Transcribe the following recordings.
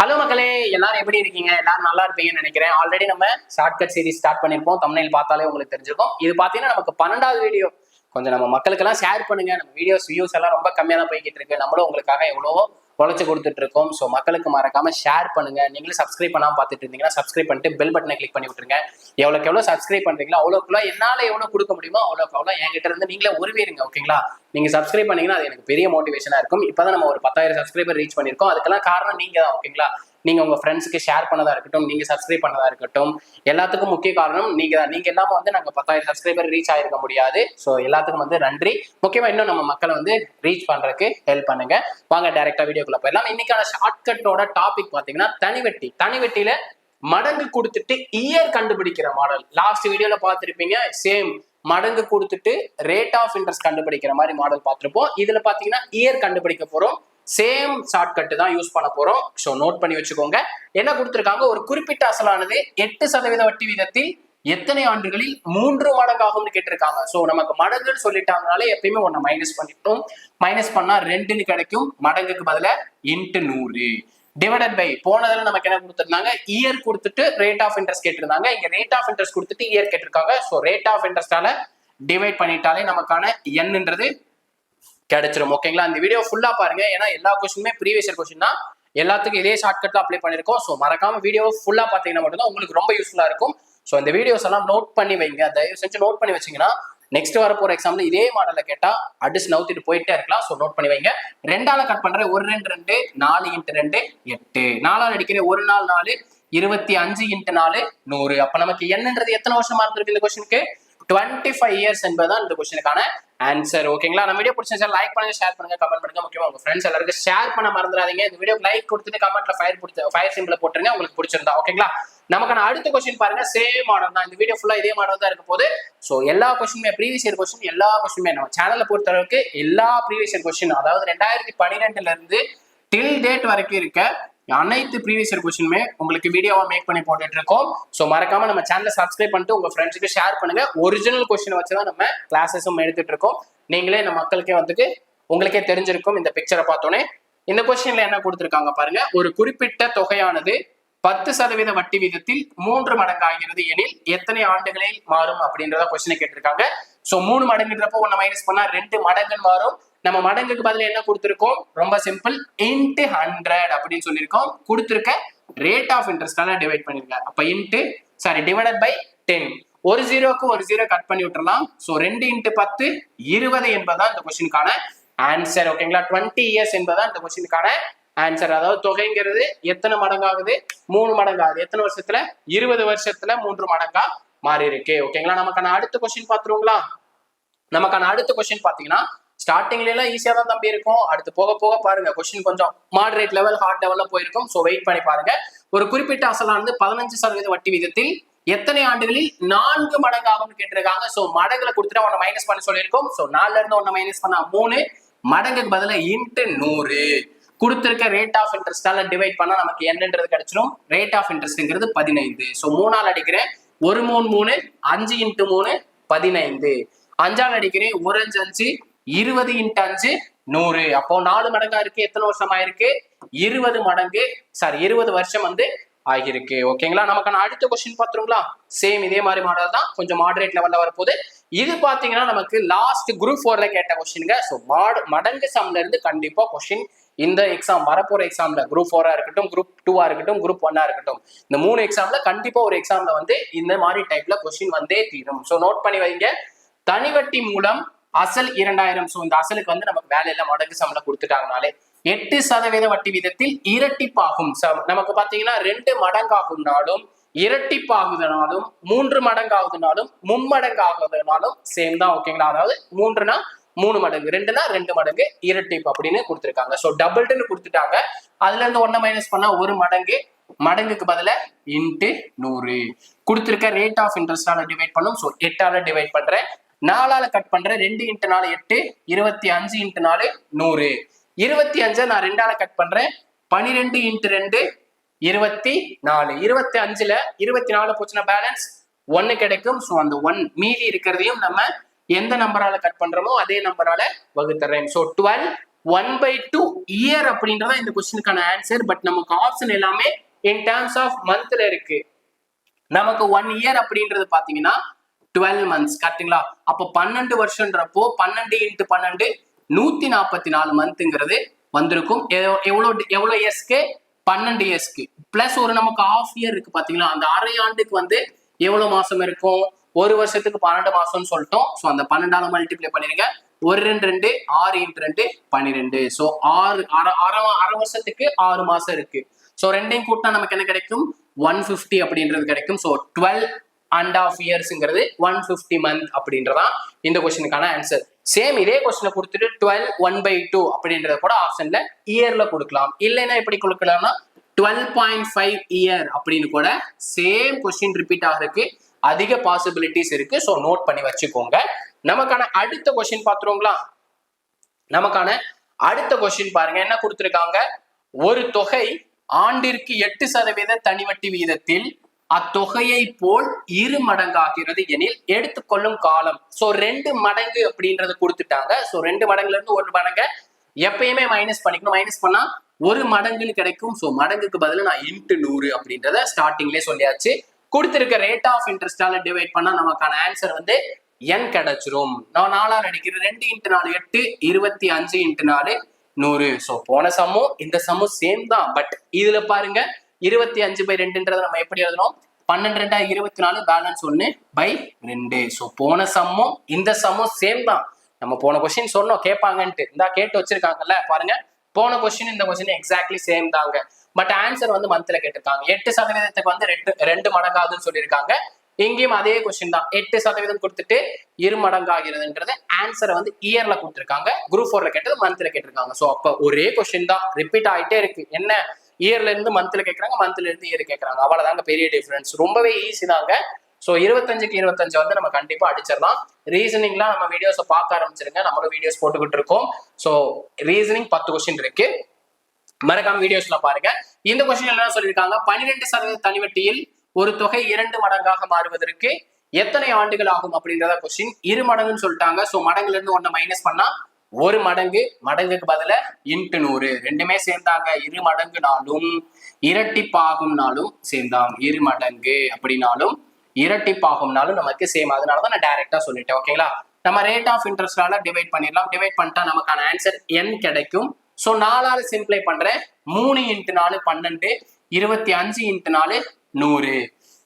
Hello மக்களே, எல்லாரும் எப்படி இருக்கீங்க? எல்லாரும் நல்லா இருப்பீங்கன்னு நினைக்கிறேன். ஆல்ரெடி நம்ம ஷார்ட்கட் சீரிஸ் ஸ்டார்ட் பண்ணிருப்போம். தம்ப்நெயில் பார்த்தாலே உங்களுக்கு தெரிஞ்சிருக்கும். இது பாத்தீங்கன்னா நமக்கு 12வது வீடியோ. கொஞ்சம் நம்ம மக்களுக்கு எல்லாம் ஷேர் பண்ணுங்க. நம்ம வீடியோஸ் வியூஸ் எல்லாம் ரொம்ப கம்மியா தான் போய்கிட்டு இருக்கு. நம்மளும் உங்களுக்காக எவ்வளவோ உழைச்சு கொடுத்துட்டு இருக்கோம். ஸோ மக்களுக்கு மறக்காம ஷேர் பண்ணுங்க. நீங்களும் சப்ஸ்கிரைப் பண்ணாம பார்த்துட்டு இருந்தீங்கன்னா சப்ஸ்கிரைப் பண்ணிட்டு பெல் பட்டனை கிளிக் பண்ணி விட்டுருங்க. எவ்வளோக்கு எவ்வளோ சப்ஸ்கிரைப் பண்றீங்களோ அவ்வளோக்குள்ள என்னால எவ்வளோ கொடுக்க முடியுமோ அவ்வளோக்கு அவ்வளோ என்கிட்ட இருந்து நீங்களே உருவீருங்க. ஓகேங்களா? நீங்க சப்ஸ்கிரைப் பண்ணீங்கன்னா அது எனக்கு பெரிய மோட்டிவேஷனா இருக்கும். இப்பதான் நம்ம ஒரு 10,000 சப்ஸ்கிரைபர் ரீச் பண்ணிருக்கோம். அதுக்கெல்லாம் காரணம் நீங்க தான். ஓகேங்களா? நீங்க உங்க ஃப்ரெண்ட்ஸ்க்கு ஷேர் பண்ணதா இருக்கட்டும், நீங்க சப்ஸ்கிரைப் பண்ணதா இருக்கட்டும், எல்லாத்துக்கும் முக்கிய காரணம் நீங்க தான். நீங்க இல்லாம நாங்க 10,000 சப்ஸ்கிரைபர் ரீச் ஆயிருக்க முடியாது. ஸோ எல்லாத்துக்கும் நன்றி. முக்கியமா இன்னும் நம்ம மக்களை ரீச் பண்றதுக்கு ஹெல்ப் பண்ணுங்க. வாங்க டைரக்டா வீடியோக்குள்ள போயிடலாம். இன்னைக்கான ஷார்ட்கட்டோட டாபிக் பாத்தீங்கன்னா தனிவெட்டி. தனிவெட்டியில மடங்கு கொடுத்துட்டு இயர் கண்டுபிடிக்கிற மாடல். லாஸ்ட் வீடியோல பார்த்திருப்பீங்க. சேம் மடங்கு கொடுத்துட்டு ரேட் ஆஃப் இன்ட்ரெஸ்ட் கண்டுபிடிக்கிற மாதிரி மாடல் பார்த்திருப்போம். இதுல பாத்தீங்கன்னா இயர் கண்டுபிடிக்க போறோம். சேம் ஷார்ட்கட் தான் யூஸ் பண்ண போறோம். ஸோ நோட் பண்ணி வச்சுக்கோங்க. என்ன கொடுத்திருக்காங்க? ஒரு குறிப்பிட்ட அசலானது 8% வட்டி வீதத்தில் எத்தனை ஆண்டுகளில் 3 மடங்காகும்னு கேட்டிருக்காங்க. ஸோ நமக்கு மடங்குன்னு சொல்லிட்டாங்கனாலே எப்பயுமே ஒன்னு மைனஸ் பண்ணிட்டோம். மைனஸ் பண்ணா 2ன்னு கிடைக்கும். மடங்குக்கு பதிலா இன்ட்டு 100 டிவைடட் பை போனதுல நமக்கு என்ன கொடுத்திருந்தாங்க? இயர் கொடுத்துட்டு ரேட் ஆஃப் இன்ட்ரெஸ்ட் கேட்டிருந்தாங்க. இங்க ரேட் ஆஃப் இன்ட்ரெஸ்ட் கொடுத்துட்டு இயர் கேட்டிருக்காங்க. ஸோ ரேட் ஆஃப் இன்ட்ரெஸ்டால டிவைட் பண்ணிட்டாலே நமக்கான என்னன்றது கிடைச்சிரும். ஓகேங்களா? இந்த வீடியோ ஃபுல்லா பாருங்க. ஏன்னா எல்லா கொஸ்டினுமே ப்ரீவியஸ் இயர் கொஸ்டின் தான். எல்லாத்துக்கும் இதே ஷார்ட்கட்ல அப்ளை பண்ணிருக்கோம். ஸோ மறக்காம வீடியோ ஃபுல்லா பாத்தீங்கன்னா மட்டும்தான் உங்களுக்கு ரொம்ப யூஸ்ஃபுல்லா இருக்கும். ஸோ இந்த வீடியோஸ் எல்லாம் நோட் பண்ணி வைங்க. தயவு செஞ்சு நோட் பண்ணி வச்சீங்கன்னா நெக்ஸ்ட் வரப்போற எக்ஸாம்ல இதே மாடல கேட்டா அடிச்சு நவுத்திட்டு போயிட்டே இருக்கலாம். ஸோ நோட் பண்ணி வைங்க. 2ஆல கட் பண்றேன். 1 2 2 4 × 2 8. 4ஆல் அடிக்கிறேன். 1 4 4 25 × 4 100. அப்ப நமக்கு என்னன்றது எத்தனை வருஷமா இருந்திருக்கு இந்த கொஸ்டினுக்கு? 25 இயர்ஸ் என்பதுதான் இந்த கொஸ்டினுக்கான ஆன்சர். ஓகேங்களா? நம்ம வீடியோ பிடிச்சா லைக் பண்ணுங்க, ஷேர் பண்ணுங்க, கமெண்ட் பண்ணுங்க. முக்கியமா உங்க ஃப்ரெண்ட்ஸ் எல்லாருக்கும் ஷேர் பண்ண மறந்துடாதீங்க. இந்த வீடியோக்கு லைக் கொடுத்துட்டு கமெண்ட்ல ஃபயர் சிம்பிள் போட்டுருங்க உங்களுக்கு பிடிச்சிருந்தா. ஓகேங்களா? நமக்கான அடுத்த கொஸ்டின் பாருங்க. சேம் மாடல் தான். இந்த வீடியோ ஃபுல்லா இதே மாடல் தான் இருக்க போது. ஸோ எல்லா கொஸ்டினுமே ப்ரீவியஸ் இயர் கொஸ்டின், எல்லா கொஸ்டினுமே நம்ம சேனலை பொறுத்த அளவுக்கு எல்லா ப்ரீவியஸ் இயர் கொஸ்டின், அதாவது 2012ல இருந்து டில் டேட் வரைக்கும் இருக்க அனைத்து ப்ரீவியஸ் இயர் கொஸ்டினுமே உங்களுக்கு வீடியோவா மேக் பண்ணி போட்டுட்டு இருக்கோம். ஸோ மறக்காம நம்ம சேனலை சப்ஸ்கிரைப் பண்ணிட்டு உங்க ஃப்ரெண்ட்ஸுக்கு ஷேர் பண்ணுங்க. ஒரிஜினல் கொஸ்டின் வச்சுதான் நம்ம கிளாஸஸும் எடுத்துட்டு இருக்கோம். நீங்களே நம்ம மக்களுக்கே உங்களுக்கே தெரிஞ்சிருக்கும் இந்த பிக்சரை பார்த்தோன்னே. இந்த கொஸ்டின்ல என்ன கொடுத்திருக்காங்க பாருங்க. ஒரு குறிப்பிட்ட தொகையானது 10% வட்டி வீதத்தில் 3 மடங்கு ஆகிறது எனில் எத்தனை ஆண்டுகளில் மாறும் அப்படின்றத கொஸ்டினை கேட்டிருக்காங்க. ஸோ 3 மடங்குன்றப்போ 1 மைனஸ் பண்ணா 2 மடங்குன்னு மாறும். நம்ம மடங்குக்கு பதில் என்ன கொடுத்திருக்கோம்? ரொம்ப சிம்பிள், இன்ட்டு 100 அப்படின்னு சொல்லியிருக்கோம். கொடுத்திருக்க ரேட் ஆஃப் இன்ட்ரெஸ்டால டிவைட் பண்ணிருக்காங்க. அப்ப டிவைடட் பை 10. ஒரு ஜீரோக்கு ஒரு ஜீரோ கட் பண்ணி விட்டுறலாம். ஸோ 2 × 10 20 என்பதுதான் இந்த கொஸ்டினுக்கான ஆன்சர். ஓகேங்களா? 20 இயர்ஸ் என்பதுதான் இந்த கொஸ்டினுக்கான ஆன்சர். அதாவது தொகைங்கிறது எத்தனை மடங்காகுது? 3 மடங்காகுது. எத்தனை வருஷத்துல? 20 வருஷத்துல 3 மடங்கா மாறி இருக்கு. ஓகேங்களா? நமக்கான அடுத்த கொஸ்டின் பாத்துருங்களா? நமக்கான அடுத்த கொஸ்டின் பாத்தீங்கன்னா ஸ்டார்டிங்ல எல்லாம் ஈஸியா தான் தம்பி இருக்கும். அடுத்து போக போக பாருங்க கொஸ்டின் கொஞ்சம் மாடரேட் லெவல், ஹார்ட் லெவல்ல போயிருக்கும். ஸோ வெயிட் பண்ணி பாருங்க. ஒரு குறிப்பிட்ட அசலானது 15% வட்டி வீதத்தில் எத்தனை ஆண்டுகளில் 4 மடங்கு ஆகும்னு கேட்டிருக்காங்க. ஸோ மடங்குல கொடுத்துட்டு 1 மைனஸ் பண்ண சொல்லியிருக்கோம். ஸோ 4ல இருந்து 1 மைனஸ் பண்ணா 3, மடங்குக்கு பதிலா இன்ட்டு 100. கொடுத்திருக்க ரேட் ஆஃப் இன்ட்ரெஸ்டால டிவைட் பண்ணா நமக்கு என்னன்றது கிடைச்சிடும். ரேட் ஆஃப் இன்ட்ரெஸ்ட்ங்கிறது 15. ஸோ 3ஆல் அடிக்கிறேன். 1 3 3 5 × 3 15. 5ஆல் அடிக்கிறேன். 1 5 5 20 × 5 100. அப்போ 4 மடங்கா இருக்கு. எத்தனை வருஷம் ஆயிருக்கு? 20 வருஷம் ஆகிருக்கு. ஓகேங்களா? நமக்கான அடுத்த கொஸ்டின் பாத்துருங்களா? சேம் இதே மாதிரி மாடல் தான், கொஞ்சம் மாடரேட் லெவல்ல வரப்போகுது. இது பாத்தீங்கன்னா நமக்கு லாஸ்ட் குரூப் 4ல கேட்ட கொஸ்டினுங்க. ஸோ மடங்கு சம்ல இருந்து கண்டிப்பா கொஸ்டின் இந்த எக்ஸாம் வரப்போற எக்ஸாம்ல குரூப் 4 இருக்கட்டும், குரூப் 2 இருக்கட்டும், குரூப் 1 இருக்கட்டும், இந்த 3 எக்ஸாம்ல கண்டிப்பா ஒரு எக்ஸாம்ல இந்த மாதிரி டைப்ல கொஸ்டின் வந்தே தீரும். ஸோ நோட் பண்ணி வைங்க. தனிவட்டி மூலம் அசல் 2000. ஸோ இந்த அசலுக்கு நமக்கு வேலையில மடங்கு சம்ல கொடுத்துட்டாங்கனாலே 8% வட்டி வீதத்தில் இரட்டிப்பாகும். நமக்கு பாத்தீங்கன்னா 2 மடங்காகுனாலும், இரட்டிப்பாகுதுனாலும், 3 மடங்காகுதுனாலும், மும்மடங்காகுதுனாலும் சேம் தான். ஓகேங்களா? அதாவது 3னா 3 மடங்கு, 2னா 2 மடங்கு இரட்டிப்பு அப்படின்னு கொடுத்திருக்காங்க. ஸோ டபுள்னு கொடுத்துட்டாங்க. அதுல இருந்து 1 மைனஸ் பண்ணா 1 மடங்கு, மடங்குக்கு பதிலா இன்ட்டு 100. கொடுத்திருக்க ரேட் ஆஃப் இன்ட்ரெஸ்டால டிவைட் பண்ணும். ஸோ 8ஆல டிவைட் பண்றேன். 4ஆல கட் பண்றேன். 2 × 4 8, 25 × 4 100. 25 நான் 2ஆல கட் பண்றேன். 12 × 2 24. 25ல 24 போச்சுன்னா பேலன்ஸ் 1 கிடைக்கும். ஸோ அந்த 1 மீதி இருக்கிறதையும் நம்ம எந்த நம்பரால கட் பண்றோமோ அதே நம்பரால வகுத்துறேன். ஸோ 12 1/2 இயர் அப்படின்றத இந்த கொஸ்டினுக்கான ஆன்சர். பட் நமக்கு ஆப்ஷன் எல்லாமே இன் டேர்ம்ஸ் ஆஃப் மந்த்ல இருக்கு. நமக்கு 1 இயர் அப்படின்றது பாத்தீங்கன்னா 12 months கரெக்டுங்களா? அப்போ 12 வருஷம்ன்றப்போ 12 × 12 144 மந்த்ங்கிறது வந்திருக்கும். எவ்வளவு இயர்ஸ்க்கு? 12 இயர்ஸ்க்கு. பிளஸ் ஒரு நமக்கு ஆஃப் இயர் இருக்கு பாத்தீங்களா? அந்த அரை ஆண்டுக்கு வந்து எவ்வளவு மாசம் இருக்கும்? ஒரு வருஷத்துக்கு 12 மாசம்னு சொல்லிட்டோம். ஸோ அந்த 12ஆல மல்டிப்ளை பண்ணிருங்க. 1 2 2 6 × 2 12. ஸோ அரை வருஷத்துக்கு 6 மாசம் இருக்கு. ஸோ ரெண்டையும் கூட்டினா நமக்கு என்ன கிடைக்கும்? 150 அப்படின்றது கிடைக்கும். ஸோ 12.5 இயர்ஸ்ங்கிறது 150 month அப்படின்றதா இந்த கொஸ்டினுக்கான ஆன்சர். சேம் இதே கொஸ்டினை கொடுத்துட்டு 12 1/2 அப்படின்றத கூட ஆப்ஷன்ல இயர்ல கொடுக்கலாம். இல்லைன்னா எப்படி கொடுக்கலாம்னா 12.5 இயர் அப்படின்னு கூட சேம் கொஸ்டின் ரிப்பீட் ஆகிறதுக்கு அதிக பாசிபிலிட்டிஸ் இருக்கு. ஸோ நோட் பண்ணி வச்சுக்கோங்க. நமக்கான அடுத்த கொஸ்டின் பார்த்துருவோங்களா? நமக்கான அடுத்த கொஸ்டின் பாருங்க, என்ன கொடுத்துருக்காங்க? ஒரு தொகை ஆண்டிற்கு 8% தனி வட்டி விகிதத்தில் அத்தொகையை போல் 2 மடங்காகிறது எனில் எடுத்துக்கொள்ளும் காலம். சோ 2 மடங்கு அப்படின்றது கொடுத்துட்டாங்க. சோ 2 மடங்குல இருந்து 1 மடங்க எப்பயுமே மைனஸ் பண்ணிக்கணும். மைனஸ் பண்ணா 1 மடங்குன்னு கிடைக்கும். சோ மடங்குக்கு பதிலா நான் × 100 அப்படின்றத ஸ்டார்டிங்லேயே சொல்லியாச்சு. கொடுத்திருக்க ரேட் ஆஃப் இன்ட்ரெஸ்டால டிவைட் பண்ணா நமக்கான ஆன்சர் வந்து n கிடைச்சிரும். நான் 4ஆல் அடிக்கிறேன். 2 × 4 8 25 × 4 100. சோ போன சம்மும் இந்த சம்மும் சேம் தான். பட் இதுல பாருங்க 25/2 நம்ம எப்படி எழுதணும்? 12 2 24 பேலன்ஸ் 1/2. சோ போன சம்மும் இந்த சம்மும் சேம் தான். நம்ம போன கொஸ்டின் சொன்னோம் கேட்பாங்கன்ட்டு, இந்த கேட்டு வச்சிருக்காங்கல்ல பாருங்க. போன கொஸ்டின் இந்த கொஸ்டின் எக்ஸாக்ட்லி சேம் தாங்க. பட் ஆன்சர் வந்து மந்த்ல கேட்டிருக்காங்க. 8% வந்து 2 மடங்காகுதுன்னு சொல்லியிருக்காங்க. இங்கேயும் அதே கொஸ்டின் தான். 8% கொடுத்துட்டு 2 மடங்காகிறதுன்றது ஆன்சரை வந்து இயர்ல கொடுத்துருக்காங்க. குரூப் 4ல கேட்டது மந்த்ல கேட்டிருக்காங்க. சோ அப்ப ஒரே கொஸ்டின் தான் ரிப்பீட் ஆகிட்டே இருக்கு. என்ன? இயர்ல இருந்து மந்த்ல கேட்கறாங்க, மந்த்ல இருந்து இயர் கேட்கறாங்க. அவ்வளவுதாங்க பெரிய டிஃபரன்ஸ். ரொம்பவே ஈஸி தாங்க. ஸோ 25க்கு 25 வந்து நம்ம கண்டிப்பா அடிச்சிடலாம். ரீசனிங்லாம் நம்ம வீடியோஸை பார்க்க ஆரம்பிச்சிருங்க. நம்மளும் வீடியோஸ் போட்டுக்கிட்டு இருக்கோம். ஸோ ரீசனிங் 10 கொஸ்டின் இருக்கு, மறக்காம வீடியோஸ்ல பாருங்க. இந்த கொஸ்டின் என்ன சொல்லியிருக்காங்க? 12% தனிவட்டியில் ஒரு தொகை 2 மடங்காக மாறுவதற்கு எத்தனை ஆண்டுகள் ஆகும் அப்படின்றத கொஸ்டின். 2 மடங்குன்னு சொல்லிட்டாங்க. ஸோ மடங்குல இருந்து 1 மைனஸ் பண்ணா 1 மடங்கு, மடங்குக்கு பதில × 100. ரெண்டுமே சேர்ந்தாங்க. 2 மடங்குனாலும் இரட்டிப்பாகும்னாலும் சேர்ந்தாங்க. 2 மடங்கு அப்படின்னாலும் இரட்டிப்பாகும்னாலும் நமக்கு சேம். அதனாலதான் நான் டைரக்டா சொல்லிட்டேன். ஓகேங்களா? நம்ம ரேட் ஆஃப் இன்ட்ரெஸ்டால டிவைட் பண்ணிடலாம். டிவைட் பண்ணிட்டா நமக்கான ஆன்சர் n கிடைக்கும். ஸோ 4ஆல் சிம்பிளை பண்றேன். 3 × 4 12, 25 × 4 100.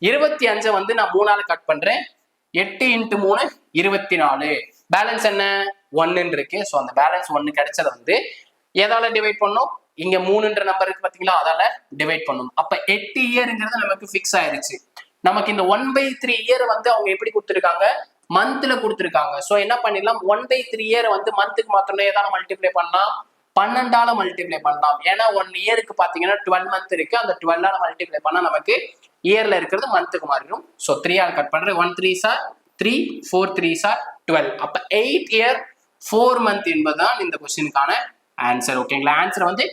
25 வந்து நான் 3ஆல கட் பண்றேன். 8 × 3 24. பேலன்ஸ் என்ன? 1 இருக்கு. ஸோ அந்த பேலன்ஸ் 1 கிடைச்சதை வந்து எதால டிவைட் பண்ணும்? இங்க 3ன்ற நம்பர் இருக்கு பாத்தீங்களா, அதால டிவைட் பண்ணும். அப்ப 8 இயர்ங்கிறது நமக்கு பிக்ஸ் ஆயிருச்சு. நமக்கு இந்த 1/3 இயர் வந்து அவங்க எப்படி கொடுத்துருக்காங்க? மந்த்ல கொடுத்துருக்காங்க. ஸோ என்ன பண்ணிடலாம்? 1/3 இயர் வந்து மந்த்துக்கு மாத்திரம் எதால மல்டிப்ளை பண்ணலாம்? 12ஆல மல்டிப்ளை பண்ணலாம். ஏன்னா 1 இயருக்கு பாத்தீங்கன்னா 12 மந்த் இருக்கு. அந்த 12ஆல மல்டிப்ளை பண்ணா நமக்கு இயர்ல இருக்கிறது மந்த்துக்கு மாறிடும். ஸோ 3ஆல் கட் பண்றேன். 1 3s are 3, 4 3s are 12. அப்ப 8 இயர் 4 மந்த் என்பதுதான் இந்த கொஸ்டினுக்கான ஆன்சர். ஓகேங்களா? ஆன்சர் வந்து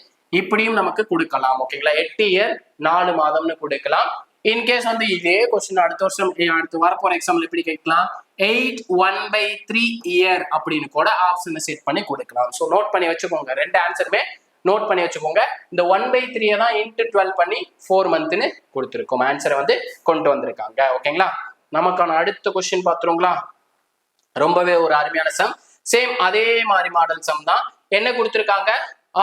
இப்படியும் நமக்கு கொடுக்கலாம். ஓகேங்களா? 8 இயர் 4 மாதம்னு கொடுக்கலாம். இன்கேஸ் வந்து இதே கொஸ்டின் அடுத்த வருஷம் அடுத்து வரப்போற எக்ஸாம்பிள் எப்படி கேட்கலாம்? 8 1/3 இயர் அப்படின்னு கூட ஆப்ஷனை செட் பண்ணி கொடுக்கலாம். ஸோ நோட் பண்ணி வச்சுக்கோங்க. 2 ஆன்சருமே நோட் பண்ணி வச்சுக்கோங்க. இந்த 1/3 தான் × 12 பண்ணி 4 மந்த்னு கொடுத்துருக்கோம். ஆன்சரை வந்து கொண்டு வந்திருக்காங்க. ஓகேங்களா? நமக்கான அடுத்த கொஸ்டின் பார்த்துருங்களா? ரொம்பவே ஒரு அருமையான சம். சேம் அதே மாதிரி மாடல் சம் தான். என்ன கொடுத்துருக்காங்க?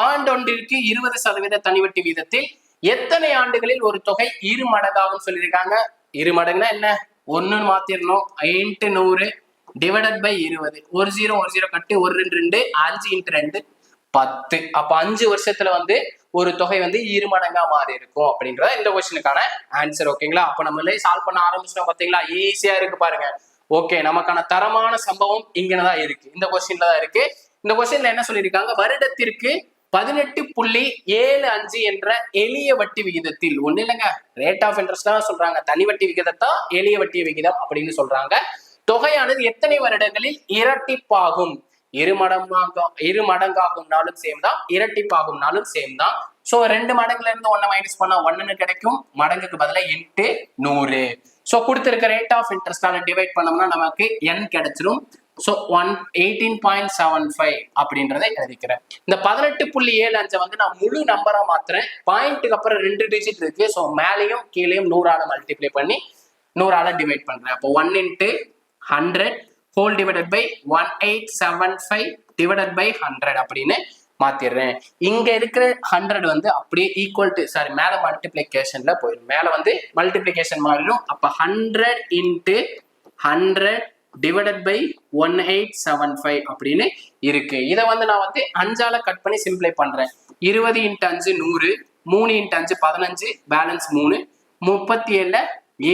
ஆண்டொன்றிற்கு 20% தனிவட்டி வீதத்தில் எத்தனை ஆண்டுகளில் ஒரு தொகை 2 மடங்காகும் சொல்லியிருக்காங்க. 2 மடங்குனா என்ன? 1 மாத்திரணும். × 100 டிவைடட் பை 20. 1 0 கட்டு 1 2 2 5 × 2 10. அப்ப 5 வருஷத்துல வந்து ஒரு தொகை வந்து 2 மடங்கா மாறி இருக்கும் அப்படின்றத இந்த கொஸ்டினுக்கான ஆன்சர். ஓகேங்களா? அப்ப நம்மளே சால்வ் பண்ண ஆரம்பிச்சிட்டோம். பாத்தீங்களா? ஈஸியா இருக்கு பாருங்க. ஓகே, நமக்கான தரமான சம்பவம் இங்கதான் இருக்கு. இந்த கொஸ்டின்ல தான் இருக்கு. இந்த கொஸ்டின்ல என்ன சொல்லியிருக்காங்க? வருடத்திற்கு 18.75 என்ற எளிய வட்டி விகிதத்தில், ஒண்ணு இல்லைங்க, ரேட் ஆஃப் இன்ட்ரெஸ்ட் தான் சொல்றாங்க, தனி வட்டி விகிதத்தா எளிய வட்டி விகிதம் அப்படின்னு சொல்றாங்க. தொகையானது எத்தனை வருடங்களில் இரட்டிப்பாகும்? 2 மடங்காகும்னாலும் சேம் தான், இரட்டிப்பாகும்னாலும் சேம் தான். சோ 2 மடங்குல இருந்து 1 மைனஸ் பண்ணா 1ன்னு கிடைக்கும். மடங்குக்கு பதிலா × 100. சோ கொடுத்திருக்க ரேட் ஆஃப் இன்ட்ரெஸ்டால டிவைட் பண்ணோம்னா நமக்கு n கிடைச்சிரும். ஸோ 18.75 அப்படின்றத எழுதிக்கிறேன். இந்த 18.75 வந்து நான் முழு நம்பரா மாத்துறேன். பாயிண்ட்டுக்கு அப்புறம் 2 டிஜிட் இருக்கு. ஸோ மேலையும் கீழையும் 100ஆல மல்டிப்ளை பண்ணி 100ஆல டிவைட் பண்றேன். அப்போ 1 × 100 whole divided by 1875 divided by 100 அப்படின்னு மாத்திடுறேன். இங்க இருக்கிற 100 வந்து அப்படியே ஈக்குவல் டு மேல மல்டிப்ளிகேஷன்ல போயிடும். மேல வந்து மல்டிப்ளிகேஷன் மாறிடும். அப்ப 100 × 100 டிவைடட் பை 1875 அப்படின்னு இருக்கு. இதை வந்து நான் வந்து 5ஆல கட் பண்ணி சிம்பிளை பண்றேன். 20 × 5 100, 3 × 5 15, பேலன்ஸ் 3, 37ல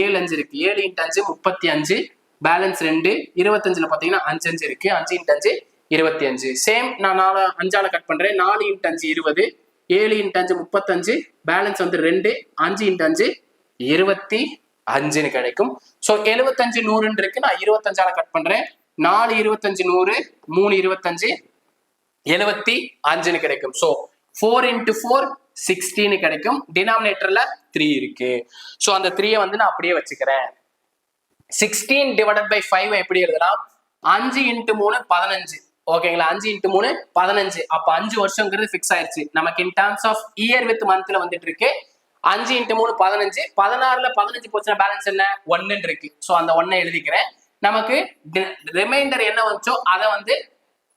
7 5 இருக்கு. 7 × 5 35, பேலன்ஸ் 2, 25ல பாத்தீங்கன்னா 5 5 இருக்கு. 5 × 5 25. சேம் நான் 5ஆல கட் பண்றேன். 4 × 5 20, 7 × 5 35, பேலன்ஸ் வந்து 2, 5 × 5 25 கிடைக்கும். ஸோ 75 100 இருக்கு. நான் 25ஆல கட் பண்றேன். 4 25 100, 3 25 75 கிடைக்கும். ஸோ 4 × 4 16 கிடைக்கும். டினாமினேட்டர்ல 3 இருக்கு. ஸோ அந்த 3 வந்து நான் அப்படியே வச்சுக்கிறேன். 16 டிவைடட் பை 5 எப்படி எழுதலாம்? 5 × 3 15. ஓகேங்களா? 5 × 3 15. அப்ப 5 வருஷங்கிறது பிக்ஸ் ஆயிருச்சு. நமக்கு in terms of year with மந்த்ல வந்துட்டு இருக்கு. 5 × 3 15. 16ல 15 போச்சுன்னா பேலன்ஸ் என்ன? 1 இருக்கு. ஸோ அந்த 1 எழுதிக்கிறேன். நமக்கு ரிமைண்டர் என்ன வந்துச்சோ அதை வந்து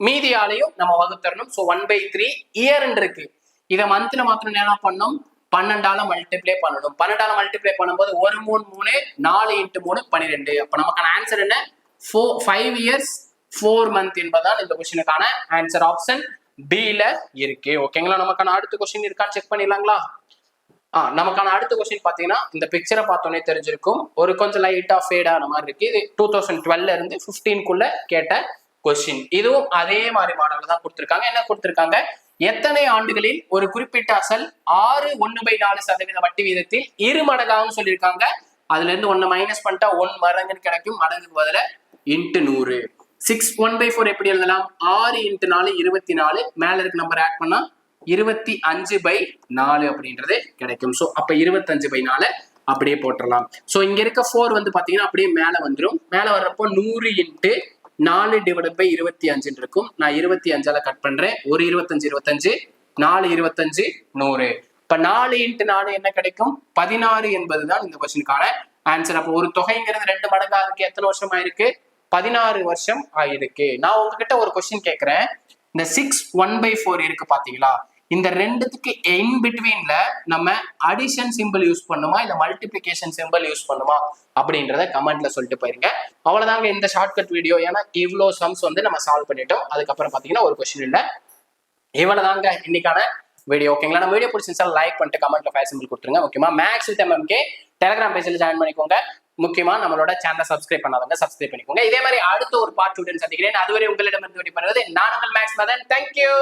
மீதியாலையும் நம்ம வகுத்தரணும். ஸோ 1/3 இயர் இருக்கு. இதை மந்த்ல மாத்திரம் என்ன பண்ணணும்? 12ஆல மல்டிப்ளை பண்ணணும். 12ஆல மல்டிப்ளை பண்ணும்போது 1 3 3, 4 × 3 12. அப்ப நமக்கான ஆன்சர் என்ன? 5 இயர்ஸ் 4 மந்த் என்பதான் இந்த கொஸ்டினுக்கான ஆன்சர். ஆப்ஷன் B-ல இருக்கு. ஓகேங்களா? நமக்கான அடுத்த கொஸ்டின் இருக்கான்னு செக் பண்ணிடலாங்களா? நமக்கான அடுத்த கொஸ்டின் பாத்தீங்கன்னா இந்த பிக்சரை பார்த்தோன்னே தெரிஞ்சிருக்கும். ஒரு கொஞ்சம் லைட்டா ஃபேட் ஆன மாதிரி இருக்கு. இது 2012ல இருந்து 15க்குள்ள கேட்ட கொஸ்டின். இதுவும் அதே மாதிரி மாடல்ல தான் கொடுத்திருக்காங்க. என்ன கொடுத்திருக்காங்க? எத்தனை ஆண்டுகளில் ஒரு குறிப்பிட்ட அசல் 6 1/4% வட்டி வீதத்தில் 2 மடங்காகும் சொல்லியிருக்காங்க. அதுல இருந்து 1 மைனஸ் பண்ணிட்டா 1 மடங்குன்னு கிடைக்கும். மடங்குக்கு பதில × 100. 6 1/4 எப்படி எழுதலாம்? 6 × 4 24. மேல இருக்க நம்பர் ஆட் பண்ணா 25/4 அப்படின்றது கிடைக்கும். ஸோ அப்ப 25/4 அப்படியே போட்டுடலாம். ஸோ இங்க இருக்க 4 வந்து பாத்தீங்கன்னா அப்படியே மேல வந்துடும். மேல வர்றப்போ 100 × 4 டிவைடட் பை 25 இருக்கும். நான் 25ஆல கட் பண்றேன். ஒரு 25 25, 4 25 100. இப்ப 4 × 4 என்ன கிடைக்கும்? 16 என்பதுதான் இந்த கொஸ்டினுக்கான ஆன்சர். அப்போ ஒரு தொகைங்கிறது 2 மடங்கா இருக்கு. எத்தனை வருஷம் ஆயிருக்கு? 16 வருஷம் ஆயிருக்கு. நான் உங்ககிட்ட ஒரு கொஸ்டின் கேட்கிறேன். இந்த 6 1/4 இருக்கு பாத்தீங்களா? இந்த ரெண்டுத்துக்கு இன் பிட்வீன்ல நம்ம அடிஷன் சிம்பிள் யூஸ் பண்ணுமா இல்ல மல்டிபிளிகேஷன் சிம்பிள் யூஸ் பண்ணுமா அப்படின்றத கமெண்ட்ல சொல்லிட்டு போயிருங்க. அவ்வளவுதாங்க இந்த ஷார்ட்கட் வீடியோ. ஏன்னா இவ்வளோ சம்ஸ் வந்து நம்ம சால்வ் பண்ணிட்டோம். அதுக்கப்புறம் பாத்தீங்கன்னா ஒரு கொஸ்டின் இல்ல. இவ்வளவுதாங்க இன்னைக்கான வீடியோ. ஓகேங்களா? நம்ம வீடியோ பிடிச்சிருந்தா லைக் பண்ணிட்டு கமெண்ட்ல ஃபயர் சிம்பிள் கொடுத்துருங்க. முக்கியமா மேக்ஸ் வித் MMK டெலிகிராம் பேஜ்ல ஜாயின் பண்ணிக்கோங்க. முக்கியமா நம்மளோட சேனலை சப்ஸ்கிரைப் பண்ணாதவங்க சப்ஸ்கிரைப் பண்ணிக்கோங்க. இதே மாதிரி அடுத்த ஒரு பார்ட் 2 சந்திக்கிறேன். அதுவரை உங்களிடமிருந்து விடைபெறுவது நான் உங்கள் மேக்ஸ் மதன். தேங்க்யூ.